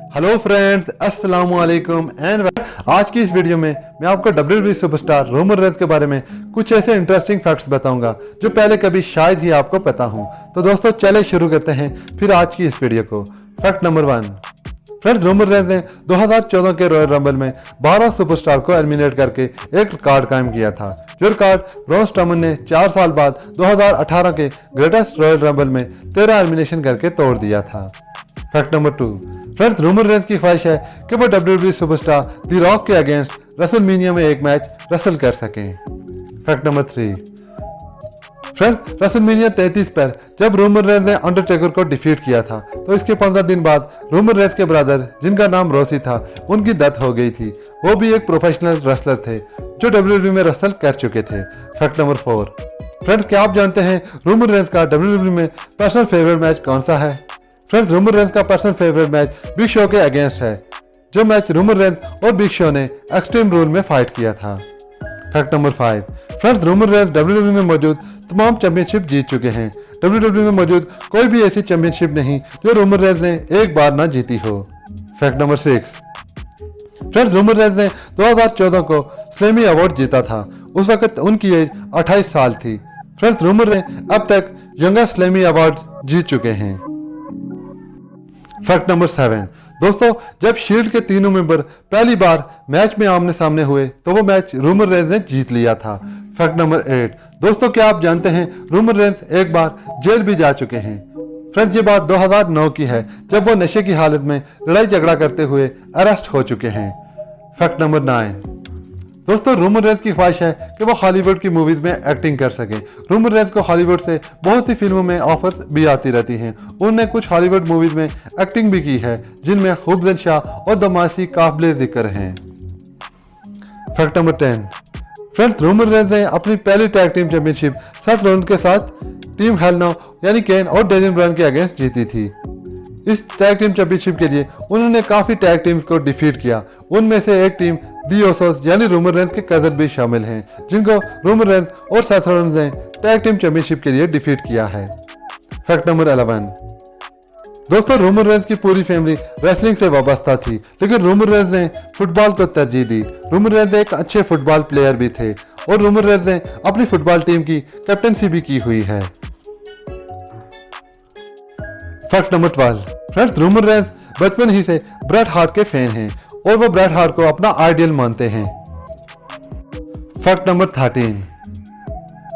Hello friends, अस्सलाम वालेकुम and आज की इस वीडियो में मैं आपको WWE सुपरस्टार रोमन रेंस के बारे में कुछ ऐसे इंटरेस्टिंग फैक्ट्स बताऊंगा जो पहले कभी शायद ही आपको पता हो। तो दोस्तों चले शुरू करते हैं फिर आज की इस वीडियो को। Fact number 1। Friends, Roman Reigns ने 2014 के रॉयल रंबल में 12 सुपरस्टार को एलिमिनेट करके एक रिकॉर्ड कायम किया था, जो रिकॉर्ड ब्रॉन स्ट्रोमन ने 4 साल बाद 2018 के ग्रेटेस्ट रॉयल रंबल में 13 एलिमिनेशन करके तोड़ दिया था। Fact number 2। Friends, Roman Reigns की ख्वाहिश है कि वो WWE सुपरस्टार द रॉक के अगेंस्ट रेसलमेनिया में एक मैच रेसल कर सकें। Fact number 3। फ्रेंड्स, रेसलमेनिया 33 पर जब रोमन रेंस ने अंडरटेकर को डिफीट किया था, तो इसके 15 दिन बाद रोमन रेंस के ब्रदर, जिनका नाम रोसी था, उनकी डेथ हो गई थी। वो भी एक प्रोफेशनल रेसलर थे जो WWE में रेसल कर चुके थे। Fact number 4। फ्रेंड्स, क्या आप जानते हैं रोमन रेंस का WWE में पर्सनल फेवरेट मैच कौन सा है? फ्रेंड्स, रोमन रेंस का personal favourite match big show के अगेंस्ट है, जो मैच रोमन रेंस और बिग शो ने एक्सट्रीम रूल में फाइट किया था। Fact number 5। Friends, Roman Reigns WWE में मौजूद तमाम चैंपियनशिप जीत चुके हैं। WWE में मौजूद कोई भी ऐसी चैंपियनशिप नहीं जो रोमन रेंस ने एक बार ना जीती हो। Fact number 6। Friends, Roman Reigns ने 2014 को स्लैमी अवार्ड जीता था। उस वक्त उनकी एज 28 साल थी। फ्रेंड्स, रोमन रेंस अब तक यंगेस्ट स्लैमी अवार्ड जीत चुके हैं। Fact number 7। दोस्तों, जब शील्ड के तीनों मेंबर पहली बार मैच में आमने सामने हुए तो वो मैच रोमन रेंस ने जीत लिया था। Fact number 8। दोस्तों, क्या आप जानते हैं रोमन रेंस एक बार जेल भी जा चुके हैं? फ्रेंड्स, ये बात 2009 की है, जब वो नशे की हालत में लड़ाई झगड़ा करते हुए अरेस्ट हो चुके हैं। Fact number 9। दोस्तों, रोमन रेंस की ख्वाहिश है कि वो हॉलीवुड की मूवीज में एक्टिंग कर सके। रोमन रेंस को हॉलीवुड से बहुत सी फिल्मों में ऑफर्स भी आती रहती हैं। उन्होंने कुछ हॉलीवुड मूवीज में एक्टिंग भी की है, जिनमें खुबजन शाह और दमासी काबिल जिक्र हैं। Fact number 10। Friends, Roman Reigns ने अपनी पहली tag team championship Seth Rollins के साथ टीम हेल नो यानी केन और डेनियल ब्रायन के अगेंस्ट जीती थी। इस टैग टीम चैंपियनशिप के लिए उन्होंने काफी टैग टीम्स को डिफीट किया। उनमें से एक टीम दी ओसोस यानी रोमन रेंस के कजन भी शामिल हैं, जिनको रोमन रेंस और सेथ रॉलिंस ने टैग टीम चैंपियनशिप के लिए डिफीट किया है। Fact number 11। दोस्तों, रोमन रेंस की पूरी फैमिली रेसलिंग से वाबस्ता थी, लेकिन रोमन रेंस ने फुटबॉल को तरजीह दी। रोमन रेंस एक अच्छे फुटबॉल प्लेयर भी थे और रोमन रेंस ने अपनी फुटबॉल टीम की कैप्टनसी भी की हुई है। Fact number 12। Friends, Roman Reigns बचपन ही से ब्रेट हार्ट के फैन हैं और वो ब्रेट हार्ट को अपना आइडियल मानते हैं। Fact number 13।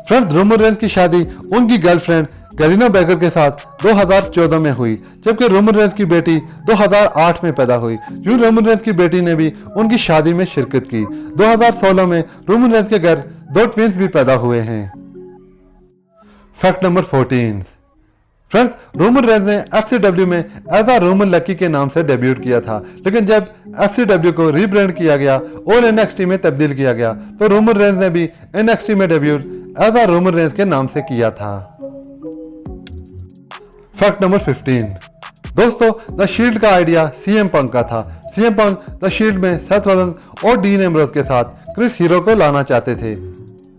Friends, Roman Reigns की शादी उनकी गर्लफ्रेंड गैलिना बैकर के साथ 2014 में हुई, जबकि रोमन रेंस की बेटी 2008 में पैदा हुई। यूं रोमन रेंस की बेटी ने भी उनकी शादी में शिरकत की। 2016 में रोमन रेंस के घर 2 ट्विंस भी पैदा हुए हैं। Fact number 14। Friends, Roman Reigns ने FCW में एज आ रोमन लकी के नाम से डेब्यूट किया था, लेकिन जब FCW को रीब्रांड किया गया और NXT में तब्दील किया गया, तो रोमन रेंस ने भी NXT में डेब्यूट एज आ रोमन रेंस के नाम से किया था। Fact number 15। दोस्तों, द शील्ड का आइडिया CM पंक का था। CM पंक द शील्ड में सेथ रॉलिंस और डीन एम्ब्रोज के साथ क्रिस हीरो को लाना चाहते थे,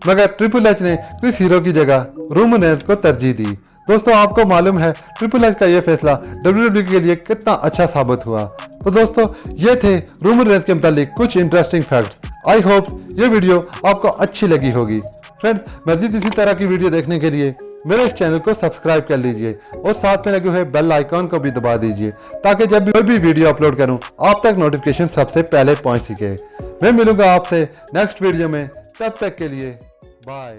मगर ट्रिपल एच ने क्रिस हीरो की जगह रोमन रेंस को तरजीह दी। दोस्तों, आपको मालूम है ट्रिपल एच का यह फैसला WWE के लिए कितना अच्छा साबित हुआ। तो दोस्तों, ये थे रोमन रेंस के मुतालिक कुछ इंटरेस्टिंग फैक्ट्स। आई होप ये वीडियो आपको अच्छी लगी होगी। फ्रेंड्स, मज़ीद इसी तरह की वीडियो देखने के लिए मेरे इस चैनल को सब्सक्राइब कर लीजिए और साथ में लगे हुए बेल आइकॉन को भी दबा दीजिए, ताकि जब भी कोई भी वीडियो अपलोड करूं आप तक नोटिफिकेशन सबसे पहले पहुंच सके। मैं मिलूंगा आपसे नेक्स्ट वीडियो में, तब तक के लिए बाय।